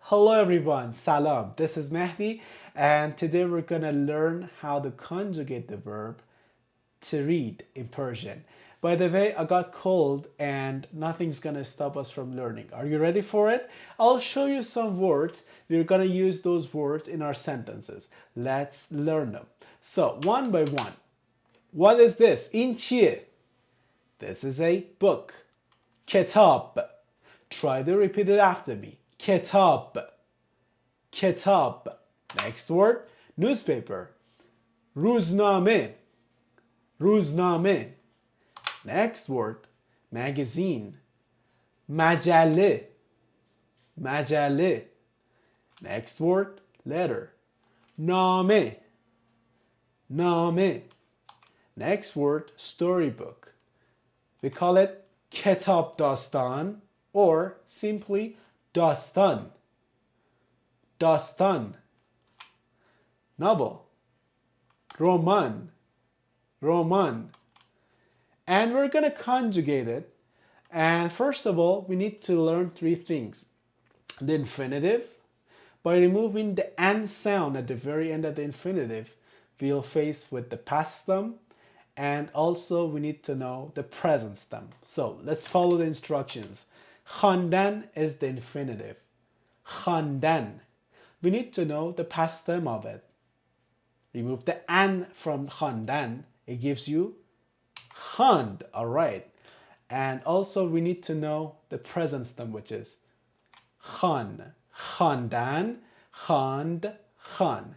Hello everyone, salam. This is Mahdi and today we're gonna learn how to conjugate the verb to read in Persian. By the way, I got cold and nothing's gonna stop us from learning. Are you ready for it? I'll show you some words. We're gonna use those words in our sentences. Let's learn them. So, one by one. What is this? In چیه? This is a book. کتاب. Try to repeat it after me. کتاب. کتاب. Next word, newspaper. روزنامه. روزنامه. Next word, magazine. مجله. مجله. Next word, letter. نامه. نامه. Next word, storybook. We call it کتاب داستان or simply داستان. داستان. Novel. رمان. رمان. And we're going to conjugate it. And first of all, we need to learn three things. The infinitive. By removing the "and" sound at the very end of the infinitive, we'll face with the past stem. And also we need to know the present stem. So let's follow the instructions. خواندن is the infinitive. خواندن. We need to know the past stem of it. Remove the "and" from خواندن. It gives you خواند. Alright. And also we need to know the present stem, which is خوان. خواندن. خواند. خوان.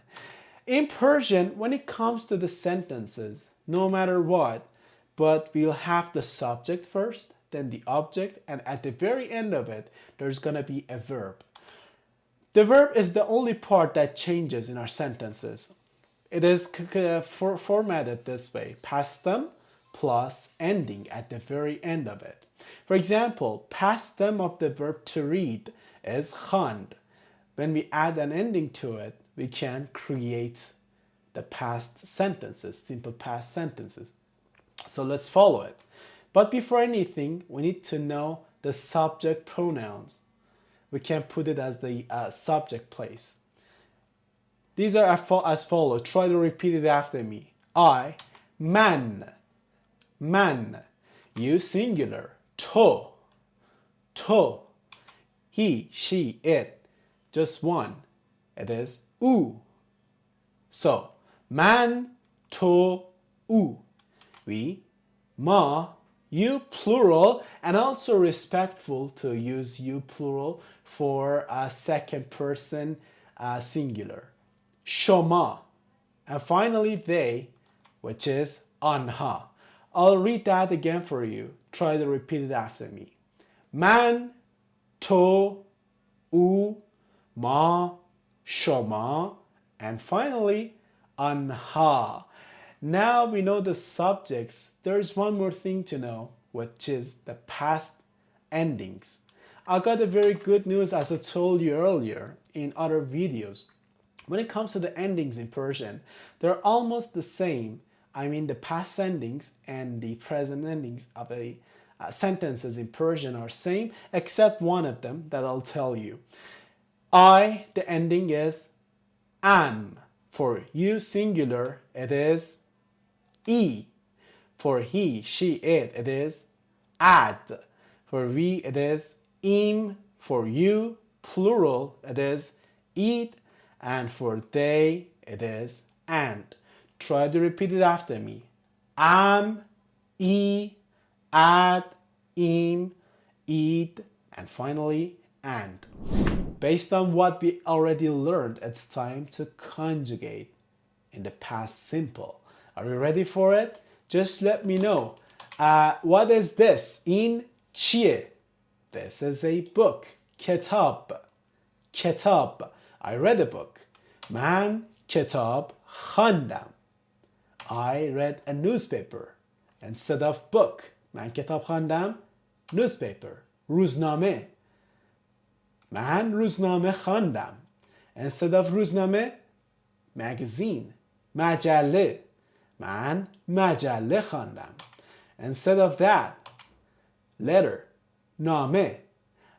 In Persian, when it comes to the sentences, no matter what, but we'll have the subject first, then the object, and at the very end of it, there's going to be a verb. The verb is the only part that changes in our sentences. It is formatted this way: past stem plus ending at the very end of it. For example, past stem of the verb to read is khand. When we add an ending to it, we can create the past sentences, simple past sentences. So let's follow it. But before anything, we need to know the subject pronouns. We can put it as the subject place. These are as follows. Try to repeat it after me. I, man, man. You, singular, to, to. He, she, it, just one. It is او. So, man, to, او. We, ma, you plural, and also respectful to use you plural for a second person singular. شما. And finally they, which is آنها. I'll read that again for you. Try to repeat it after me. من تو او ما شما and finally آنها. Now we know the subjects. There's one more thing to know, which is the past endings. I got a very good news, as I told you earlier in other videos. When it comes to the endings in Persian, they're almost the same. I mean, the past endings and the present endings of a sentences in Persian are same, except one of them that I'll tell you. I, the ending is am. For you, singular, it is e. For he, she, it is ad. For we, it is im. For you, plural, it is id. And for they, it is and. Try to repeat it after me. Am, e, ad, im, id, and finally and. Based on what we already learned, it's time to conjugate in the past simple. Are you ready for it? Just let me know. What is this? In چیه? This is a book. کتاب. کتاب. I read a book. من کتاب خواندم. I read a newspaper instead of book. من کتاب خواندم. Newspaper. روزنامه. من روزنامه خواندم. Instead of روزنامه, magazine. مجله. من مجله خواندم. Instead of that, letter. نامه.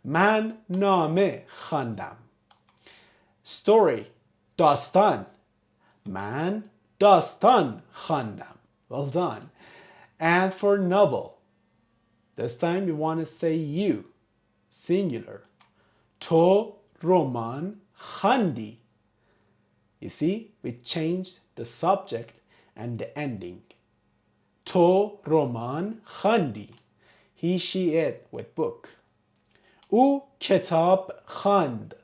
من نامه خواندم. story داستان من داستان خواندم. Well done. And for novel, this time you want to say you, singular. تو رمان خواندی. You see, we changed the subject and the ending. تو رمان خواندی. He, she, it with book. او کتاب خواند.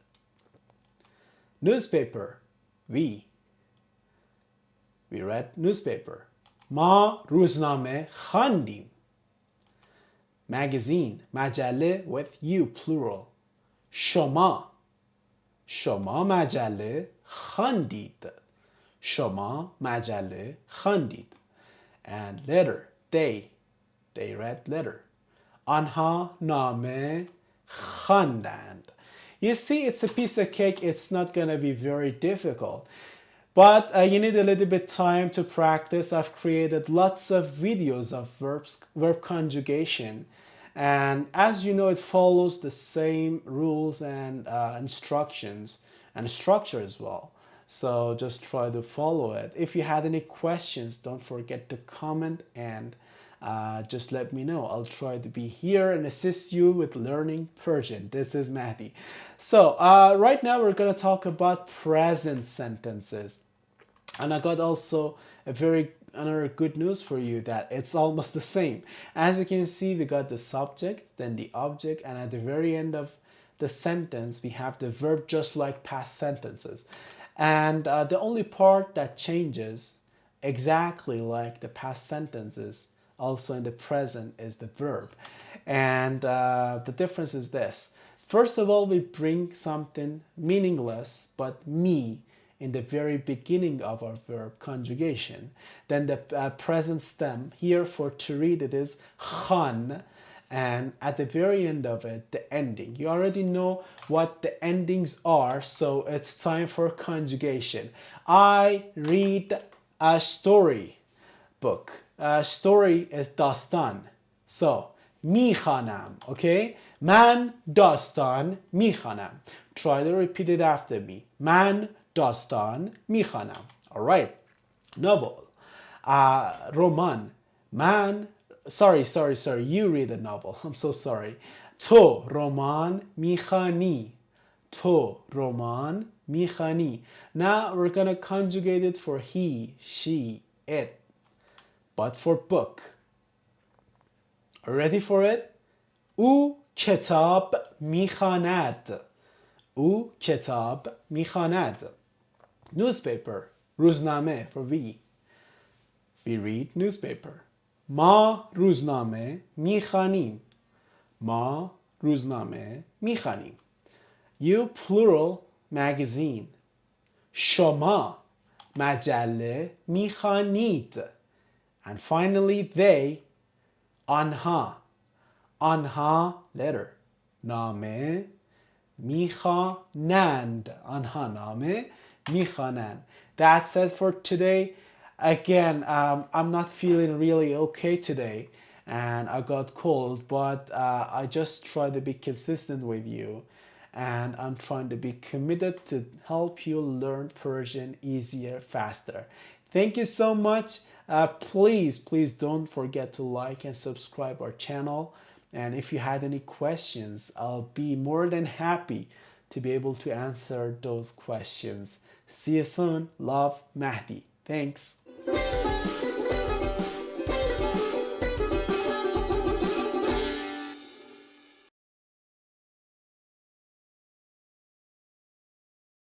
Newspaper, we read newspaper. ما روزنامه خواندیم. Magazine, مجله with you, plural. شما مجله خواندید. شما مجله خواندید. And letter, they read letter. آنها نامه خواندند. You see, it's a piece of cake. It's not going to be very difficult. But you need a little bit time to practice. I've created lots of videos of verb conjugation. And as you know, it follows the same rules and instructions and structure as well. So just try to follow it. If you had any questions, don't forget to comment and just let me know. I'll try to be here and assist you with learning Persian. This is Mahdi. So right now we're going to talk about present sentences. And I got also another good news for you that it's almost the same. As you can see, we got the subject, then the object, and at the very end of the sentence, we have the verb just like past sentences. And the only part that changes exactly like the past sentences also in the present is the verb. And the difference is this. First of all, we bring something meaningless but me in the very beginning of our verb conjugation. Then the present stem, here for to read it is khan, and at the very end of it, the ending. You already know what the endings are, so it's time for conjugation. I read a story book. Story is داستان. So, میخوانم, okay? من داستان میخوانم. Try to repeat it after me. من داستان میخوانم. All right. Novel. رمان. من sorry. You read the novel. I'm so sorry. تو رمان میخوانی. تو رمان میخوانی. Now we're going to conjugate it for he, she, it. But for book. Are you ready for it? او کتاب میخواند. او کتاب میخواند. Newspaper. روزنامه for we. We read newspaper. ما روزنامه میخوانیم. ما روزنامه میخوانیم. You plural magazine. شما مجله میخوانید. And finally they آنها. آنها letter. نامه میخوانند. آنها نامه میخوانند. That's it for today. Again, I'm not feeling really okay today and I got cold, but I just try to be consistent with you and I'm trying to be committed to help you learn Persian easier, faster. Thank you so much. Please don't forget to like and subscribe our channel. And if you had any questions, I'll be more than happy to be able to answer those questions. See you soon. Love, Mahdi. Thanks.